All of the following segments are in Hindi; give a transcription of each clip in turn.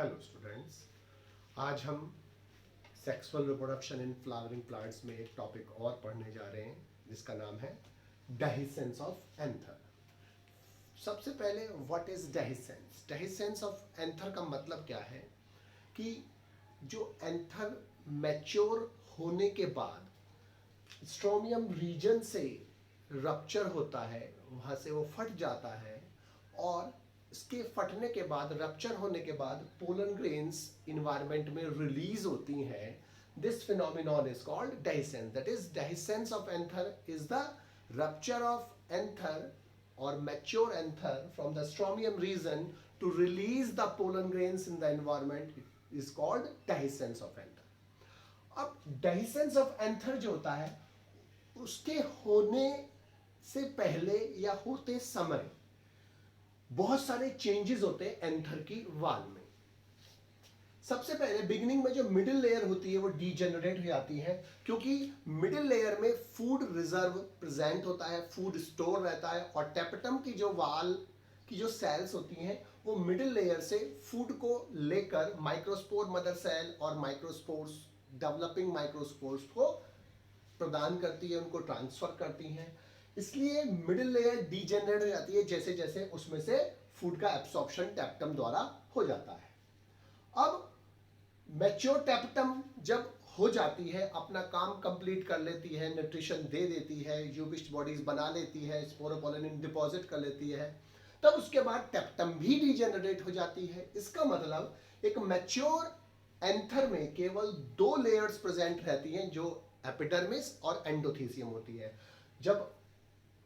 हेलो स्टूडेंट्स, आज हम sexual reproduction in flowering plants में एक टॉपिक और पढ़ने जा रहे हैं जिसका नाम है डेहिसेंस ऑफ एंथर। सबसे पहले what is dehiscence? Dehiscence of anther का मतलब क्या है कि जो एंथर मैच्योर होने के बाद स्ट्रोमियम रीजन से रप्चर होता है, वहाँ से वो फट जाता है और इसके फटने के बाद, रप्चर होने के बाद पोलन ग्रेन्स इन्वायरमेंट में रिलीज होती हैं। This phenomenon is called dehiscence. That is dehiscence of anther is the rupture of anther or mature anther from the strontium region to release the pollen grains in the environment is called dehiscence of anther. अब dehiscence of anther जो होता है उसके होने से पहले या होते समय बहुत सारे चेंजेस होते हैं एंथर की वाल में। सबसे पहले बिगिनिंग में जो मिडिल लेयर होती है वो डीजेनरेट हो जाती है, क्योंकि मिडिल लेयर में फूड रिजर्व प्रेजेंट होता है, फूड स्टोर रहता है और टेपटम की जो वाल की जो सेल्स होती हैं वो मिडिल लेयर से फूड को लेकर माइक्रोस्पोर मदर सेल और माइक्रोस्पोर्स, डेवलपिंग माइक्रोस्पोर्स को प्रदान करती है, उनको ट्रांसफर करती हैं। इसलिए मिडिल लेयर डीजेनरेट हो जाती है जैसे जैसे उसमें से फूड का एब्सॉर्प्शन टेपटम द्वारा हो जाता है। अब मैच्योर टेपटम जब हो जाती है, अपना काम कंप्लीट कर लेती है, न्यूट्रिशन दे देती है, यूबिस्ट बॉडीज बना लेती है, स्पोरोपोलिन डिपॉजिट कर लेती है, तब उसके बाद टेपटम भी डीजेनरेट हो जाती है। इसका मतलब एक मैच्योर एंथर में केवल दो लेयर्स प्रेजेंट रहती हैं जो एपिडर्मिस और एंडोथीसियम होती है। जब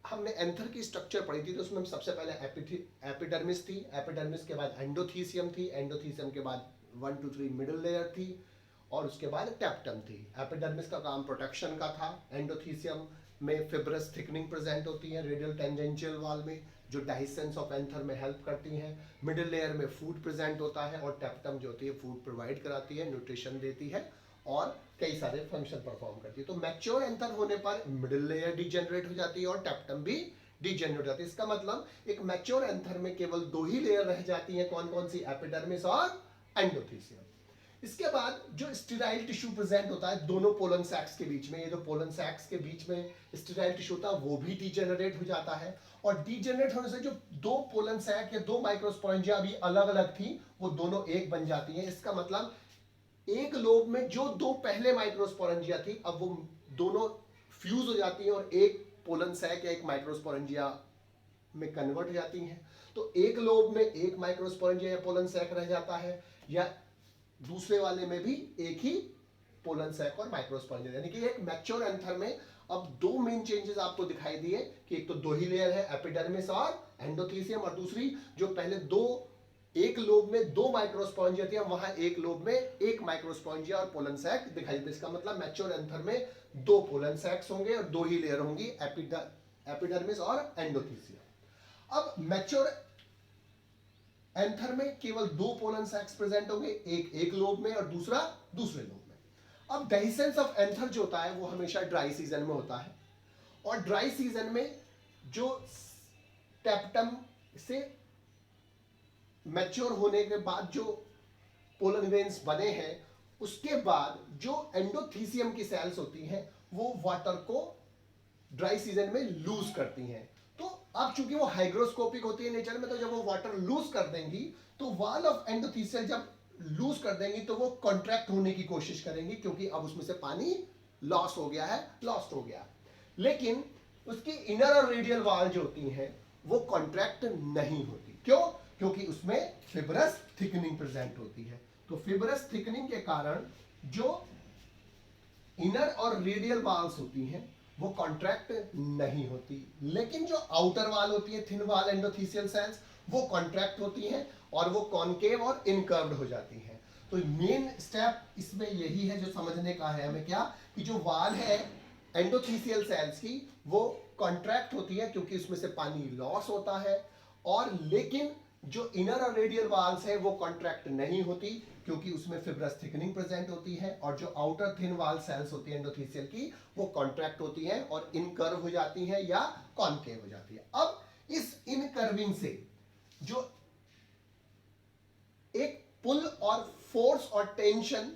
हमने एंथर की स्ट्रक्चर पढ़ी थी तो उसमें सबसे पहले एपिडर्मिस थी, एपिडर्मिस के बाद एंडोथीसियम थी, एंडोथीसियम के बाद 1 2 3 मिडिल लेयर थी और उसके बाद टेपटम थी। एपिडर्मिस का काम प्रोटेक्शन का था, एंडोथीसियम में फिब्रस थिकनिंग प्रेजेंट होती है रेडियल टेंजेंशियल वाल में जो डेहिसेंस ऑफ एंथर में हेल्प करती हैं। मिडिल लेयर में फूड प्रेजेंट होता है और टेपटम जो होती है फूड प्रोवाइड कराती है, न्यूट्रिशन देती है और कई सारे फंक्शन परफॉर्म करती है। तो मैच्योर एंथर होने पर मिडिल लेयर डीजेनरेट हो जाती है और टेपटम भी डीजेनरेट हो जाती है। इसका मतलब एक मैच्योर एंथर में केवल दो ही लेयर रह जाती हैं, कौन कौन सी? एपिडर्मिस और एंडोथीसियम। इसके बाद जो स्टेराइल टिश्यू प्रेजेंट होता है दोनों पोलन सैक्स के बीच में, ये जो पोलन सैक्स के बीच में स्टेराइल टिश्यू होता है वो भी डीजेनरेट हो जाता है और डीजेनरेट होने से जो दो पोलन सैक या दो माइक्रोस्पोरेंजिया भी अलग अलग थी वो दोनों एक बन जाती हैं। इसका मतलब एक लोब में जो दो पहले माइक्रोस्पोरेंजिया थी अब वो दोनों फ्यूज हो जाती हैं और एक पोलन सैक या एक माइक्रोस्पोरेंजिया में कन्वर्ट हो जाती हैं। तो एक लोब में एक माइक्रोस्पोरेंजिया या पोलन सैक रह जाता है या दूसरे वाले में भी एक ही पोलन सैक और माइक्रोस्पोरेंजिया, यानी कि एक मैच्योर एंथर में अब दो मेन चेंजेस आपको दिखाई दिए कि एक तो दो ही लेयर है एपिडर्मिस और एंडोथीसियम और दूसरी जो पहले दो एक लोब में दो माइक्रोस्पोरेंजिया थी वहां एक लोब में एक माइक्रोस्पोरेंजिया और पोलन सैक दिखाई देते। इसका मतलब मैच्योर एंथर में दो पोलन सैक्स होंगे और दो ही लेयर होंगी एपिडर्मिस और एंडोथीसियम। अब मैच्योर एंथर में केवल दो पोलन सैक्स प्रेजेंट होंगे, एक लोब में और दूसरा दूसरे लोब में। अब डेहिसेंस ऑफ एंथर जो होता है वो हमेशा ड्राई सीजन में होता है और ड्राई सीजन में जो टेपटम से मैच्योर होने के बाद जो पोलन ग्रेन्स बने हैं उसके बाद जो एंडोथीसियम की सेल्स होती हैं वो वाटर को ड्राई सीजन में लूज करती हैं। तो अब चूंकि वो हाइग्रोस्कोपिक होती है नेचर में, तो जब वो वाटर लूज कर देंगी तो वाल ऑफ एंडोथीसियल जब लूज कर देंगी तो वो कॉन्ट्रैक्ट होने की कोशिश करेंगी क्योंकि अब उसमें से पानी लॉस हो गया है, लॉस्ट हो गया। लेकिन उसकी इनर और रेडियल वाल जो होती हैं वो कॉन्ट्रैक्ट नहीं होती। क्यों? क्योंकि उसमें फिब्रस थिकनिंग प्रेजेंट होती है। तो फिब्रस थिकनिंग के कारण जो इनर और रेडियल वाल्स होती हैं वो कॉन्ट्रैक्ट नहीं होती, लेकिन जो आउटर वाल होती है थिन वाल एंडोथीसियल सेल्स वो कॉन्ट्रैक्ट होती हैं और वो कॉनकेव और इनकर्व्ड हो जाती हैं। तो मेन स्टेप इसमें यही है जो समझने का है हमें, क्या कि जो वाल है एंडोथीसियल सेल्स की वो कॉन्ट्रैक्ट होती है क्योंकि उसमें से पानी लॉस होता है, और लेकिन जो इनर और रेडियल वाल्स है वो कॉन्ट्रैक्ट नहीं होती क्योंकि उसमें फिब्रस थिकनिंग प्रेजेंट होती है, और जो आउटर थिन वाल सेल्स होती है एंडोथीसियल की वो कॉन्ट्रैक्ट होती हैं और इनकर्व हो जाती हैं या कॉनकेव हो जाती है। अब इस इनकर्विंग से जो एक पुल और फोर्स और टेंशन,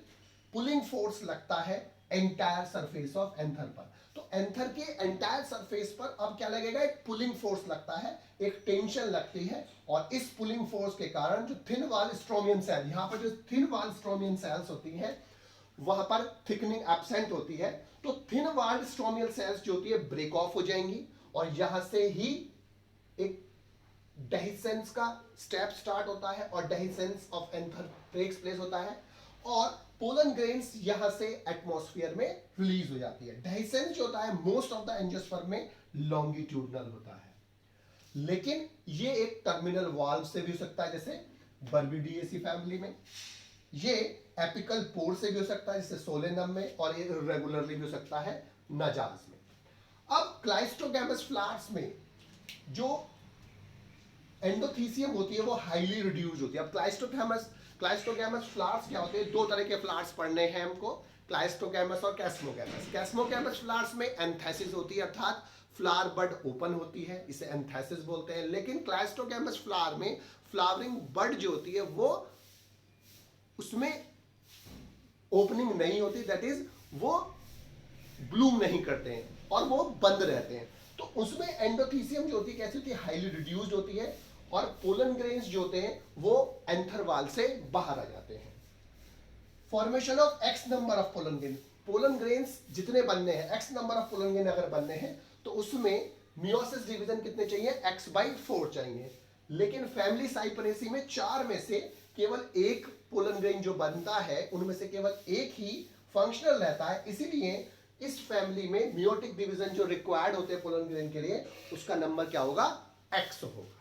पुलिंग फोर्स लगता है एंटायर सरफेस ऑफ एंथर पर। तो एंथर के एंटायर सरफेस पर अब क्या लगेगा, एक पुलिंग फोर्स लगता है, एक टेंशन लगती है, और इस पुलिंग फोर्स के कारण जो थिन वॉल स्ट्रोमियन सेल, यहां पर जो थिन वॉल स्ट्रोमियन सेल्स होती हैं वहां पर थिकनिंग एब्सेंट होती है, तो थिन वॉल स्ट्रोमियल सेल्स जो होती है ब्रेक ऑफ हो जाएंगी, और यहां से ही एक डेहिसेंस का स्टेप स्टार्ट होता है, और dehiscence of anther takes place होता है, और पोलन ग्रेन्स यहां से एटमॉस्फेयर में रिलीज हो जाती है। डेहिसेंस जो होता है मोस्ट ऑफ द एंजियोस्पर्म में लॉन्गिट्यूडनल होता है, लेकिन ये एक टर्मिनल वाल्व से भी हो सकता है, जैसे बर्बिडिएसी फैमिली में, ये एपिकल पोर से भी हो सकता है जैसे सोलेनम में, और ये रेगुलरली भी हो सकता है नजाज में। अब क्लाइस्टोगैमस फ्लावर्स में जो एंडोथीसियम होती है वो हाईली रिड्यूस होती है। अब क्लाइस्टोगैमस फ्लावर्स क्या होते हैं, दो तरह के फ्लावर्स पढ़ने हैं हमको, क्लाइस्टोगैमस और कैस्मोगैमस। कैस्मोगैमस फ्लावर्स में एंथेसिस होती है, अर्थात फ्लावर बड ओपन होती है, इसे एंथेसिस बोलते हैं। लेकिन क्लाइस्टोगैमस फ्लावर में फ्लावरिंग बड जो होती है वो उसमें ओपनिंग नहीं होती, दैट इज वो ब्लूम नहीं करते हैं और वो बंद रहते हैं। तो उसमें एंडोथीसियम जो होती है कैसी होती है, हाईली रिड्यूस्ड होती है, और पोलन ग्रेन्स जो होते हैं वो एंथर वाल से बाहर आ जाते हैं। Formation of x number of pollen grains जितने बनने हैं, x number of pollen grain अगर बनने हैं तो उसमें मियोसिस डिवीजन कितने चाहिए, x/4 चाहिए। लेकिन फैमिली साइपरेसी में 4 में से केवल एक पोलन ग्रेन जो बनता है उनमें से केवल एक ही फंक्शनल रहता है, इसीलिए इस फैमिली में मियोटिक डिवीजन जो रिक्वायर्ड होते हैं पोलन ग्रेन के लिए उसका नंबर क्या होगा, x होगा।